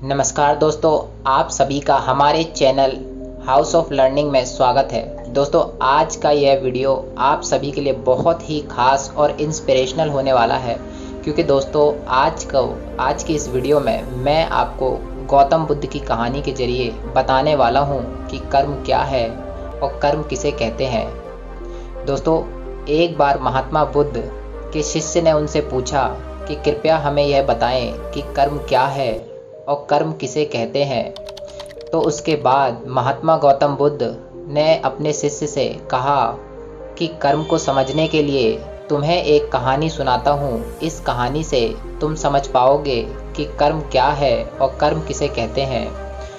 नमस्कार दोस्तों, आप सभी का हमारे चैनल हाउस ऑफ लर्निंग में स्वागत है। दोस्तों, आज का यह वीडियो आप सभी के लिए बहुत ही खास और इंस्पिरेशनल होने वाला है, क्योंकि दोस्तों आज की इस वीडियो में मैं आपको गौतम बुद्ध की कहानी के जरिए बताने वाला हूं कि कर्म क्या है और कर्म किसे कहते हैं। दोस्तों, एक बार महात्मा बुद्ध के शिष्य ने उनसे पूछा कि कृपया हमें यह बताएं कि कर्म क्या है और कर्म किसे कहते हैं। तो उसके बाद महात्मा गौतम बुद्ध ने अपने शिष्य से कहा कि कर्म को समझने के लिए तुम्हें एक कहानी सुनाता हूँ। इस कहानी से तुम समझ पाओगे कि कर्म क्या है और कर्म किसे कहते हैं।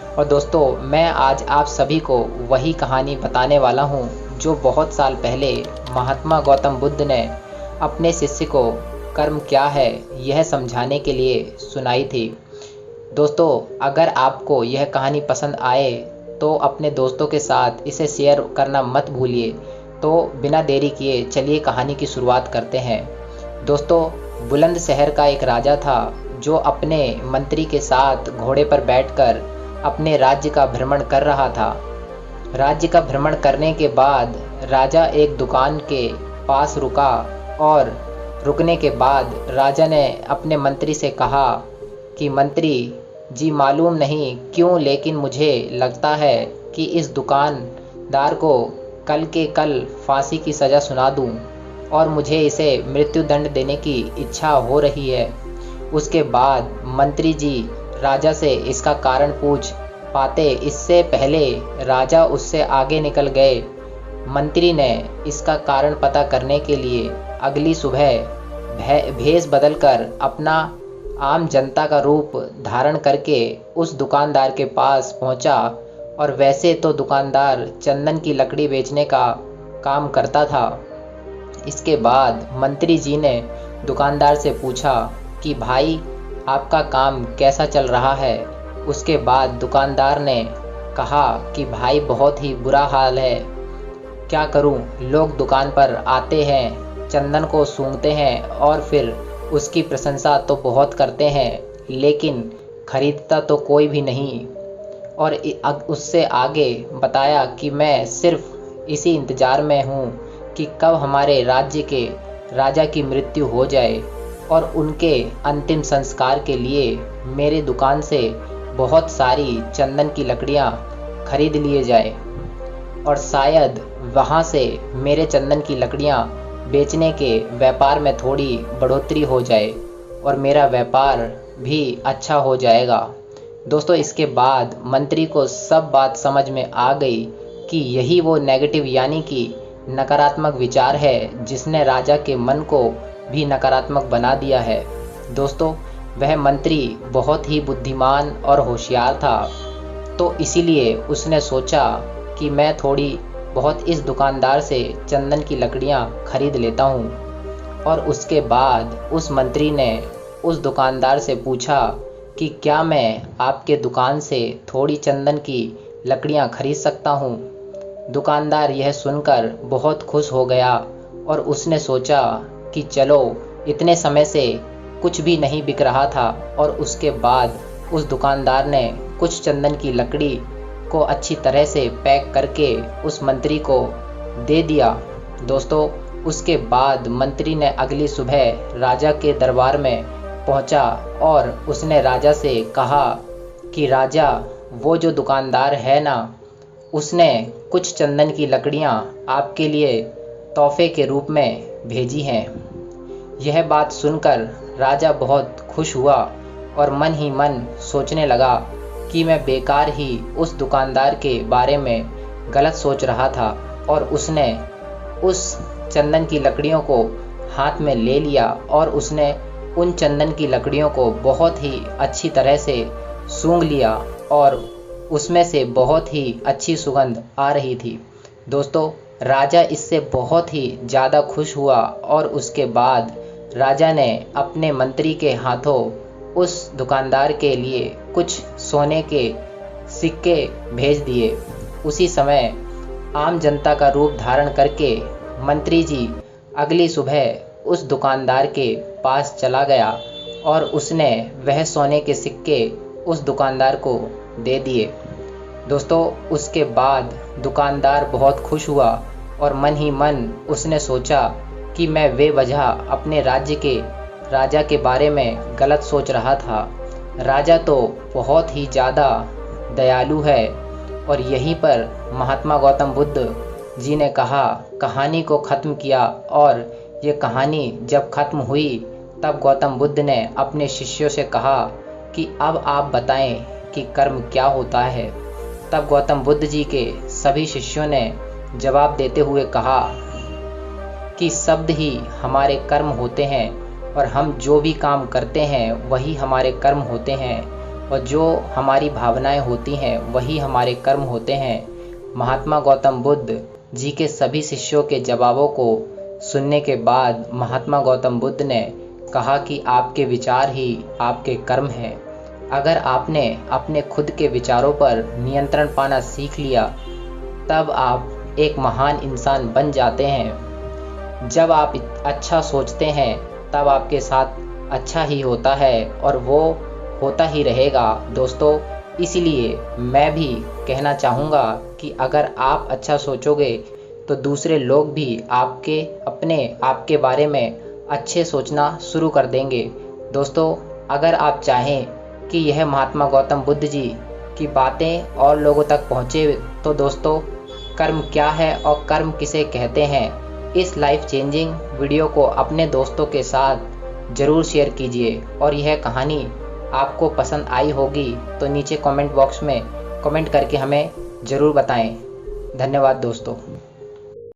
और दोस्तों, मैं आज आप सभी को वही कहानी बताने वाला हूँ जो बहुत साल पहले महात्मा गौतम बुद्ध ने अपने शिष्य को कर्म क्या है यह समझाने के लिए सुनाई थी। दोस्तों, अगर आपको यह कहानी पसंद आए तो अपने दोस्तों के साथ इसे शेयर करना मत भूलिए। तो बिना देरी किए चलिए कहानी की शुरुआत करते हैं। दोस्तों, बुलंद शहर का एक राजा था जो अपने मंत्री के साथ घोड़े पर बैठकर अपने राज्य का भ्रमण कर रहा था। राज्य का भ्रमण करने के बाद राजा एक दुकान के पास रुका और रुकने के बाद राजा ने अपने मंत्री से कहा कि मंत्री जी, मालूम नहीं क्यों लेकिन मुझे लगता है कि इस दुकानदार को कल के कल फांसी की सज़ा सुना दूं और मुझे इसे मृत्युदंड देने की इच्छा हो रही है। उसके बाद मंत्री जी राजा से इसका कारण पूछ पाते इससे पहले राजा उससे आगे निकल गए। मंत्री ने इसका कारण पता करने के लिए अगली सुबह भेष बदलकर अपना आम जनता का रूप धारण करके उस दुकानदार के पास पहुंचा। और वैसे तो दुकानदार चंदन की लकड़ी बेचने का काम करता था। इसके बाद मंत्री जी ने दुकानदार से पूछा कि भाई, आपका काम कैसा चल रहा है। उसके बाद दुकानदार ने कहा कि भाई, बहुत ही बुरा हाल है, क्या करूं। लोग दुकान पर आते हैं, चंदन को सूंघते हैं और फिर उसकी प्रशंसा तो बहुत करते हैं, लेकिन खरीदता तो कोई भी नहीं। और उससे आगे बताया कि मैं सिर्फ इसी इंतज़ार में हूँ कि कब हमारे राज्य के राजा की मृत्यु हो जाए और उनके अंतिम संस्कार के लिए मेरे दुकान से बहुत सारी चंदन की लकड़ियाँ खरीद लिए जाए और शायद वहाँ से मेरे चंदन की लकड़ियाँ बेचने के व्यापार में थोड़ी बढ़ोतरी हो जाए और मेरा व्यापार भी अच्छा हो जाएगा। दोस्तों, इसके बाद मंत्री को सब बात समझ में आ गई कि यही वो नेगेटिव यानी कि नकारात्मक विचार है जिसने राजा के मन को भी नकारात्मक बना दिया है। दोस्तों, वह मंत्री बहुत ही बुद्धिमान और होशियार था, तो इसीलिए उसने सोचा कि मैं थोड़ी बहुत इस दुकानदार से चंदन की लकड़ियां खरीद लेता हूं। और उसके बाद उस मंत्री ने उस दुकानदार से पूछा कि क्या मैं आपके दुकान से थोड़ी चंदन की लकड़ियां खरीद सकता हूं। दुकानदार यह सुनकर बहुत खुश हो गया और उसने सोचा कि चलो, इतने समय से कुछ भी नहीं बिक रहा था। और उसके बाद उस दुकानदार ने कुछ चंदन की लकड़ी को अच्छी तरह से पैक करके उस मंत्री को दे दिया। दोस्तों, उसके बाद मंत्री ने अगली सुबह राजा के दरबार में पहुंचा और उसने राजा से कहा कि राजा, वो जो दुकानदार है ना, उसने कुछ चंदन की लकड़ियां आपके लिए तोहफे के रूप में भेजी हैं। यह बात सुनकर राजा बहुत खुश हुआ और मन ही मन सोचने लगा कि मैं बेकार ही उस दुकानदार के बारे में गलत सोच रहा था। और उसने उस चंदन की लकड़ियों को हाथ में ले लिया और उसने उन चंदन की लकड़ियों को बहुत ही अच्छी तरह से सूंघ लिया और उसमें से बहुत ही अच्छी सुगंध आ रही थी। दोस्तों, राजा इससे बहुत ही ज़्यादा खुश हुआ और उसके बाद राजा ने अपने मंत्री के हाथों उस दुकानदार के लिए कुछ सोने के सिक्के भेज दिए। उसी समय आम जनता का रूप धारण करके मंत्री जी अगली सुबह उस दुकानदार के पास चला गया और उसने वह सोने के सिक्के उस दुकानदार को दे दिए। दोस्तों उसके बाद दुकानदार बहुत खुश हुआ और मन ही मन उसने सोचा कि मैं बेवजह अपने राज्य के राजा के बारे में गलत सोच रहा था। राजा तो बहुत ही ज़्यादा दयालु है। और यहीं पर महात्मा गौतम बुद्ध जी ने कहानी को ख़त्म किया। और ये कहानी जब ख़त्म हुई तब गौतम बुद्ध ने अपने शिष्यों से कहा कि अब आप बताएं कि कर्म क्या होता है। तब गौतम बुद्ध जी के सभी शिष्यों ने जवाब देते हुए कहा कि शब्द ही हमारे कर्म होते हैं और हम जो भी काम करते हैं वही हमारे कर्म होते हैं और जो हमारी भावनाएं होती हैं वही हमारे कर्म होते हैं। महात्मा गौतम बुद्ध जी के सभी शिष्यों के जवाबों को सुनने के बाद महात्मा गौतम बुद्ध ने कहा कि आपके विचार ही आपके कर्म हैं। अगर आपने अपने खुद के विचारों पर नियंत्रण पाना सीख लिया तब आप एक महान इंसान बन जाते हैं। जब आप अच्छा सोचते हैं तब आपके साथ अच्छा ही होता है और वो होता ही रहेगा। दोस्तों इसीलिए मैं भी कहना चाहूँगा कि अगर आप अच्छा सोचोगे तो दूसरे लोग भी आपके बारे में अच्छे सोचना शुरू कर देंगे। दोस्तों अगर आप चाहें कि यह महात्मा गौतम बुद्ध जी की बातें और लोगों तक पहुँचे तो दोस्तों कर्म क्या है और कर्म किसे कहते हैं, इस लाइफ चेंजिंग वीडियो को अपने दोस्तों के साथ ज़रूर शेयर कीजिए। और यह कहानी आपको पसंद आई होगी तो नीचे कमेंट बॉक्स में कमेंट करके हमें ज़रूर बताएं। धन्यवाद दोस्तों।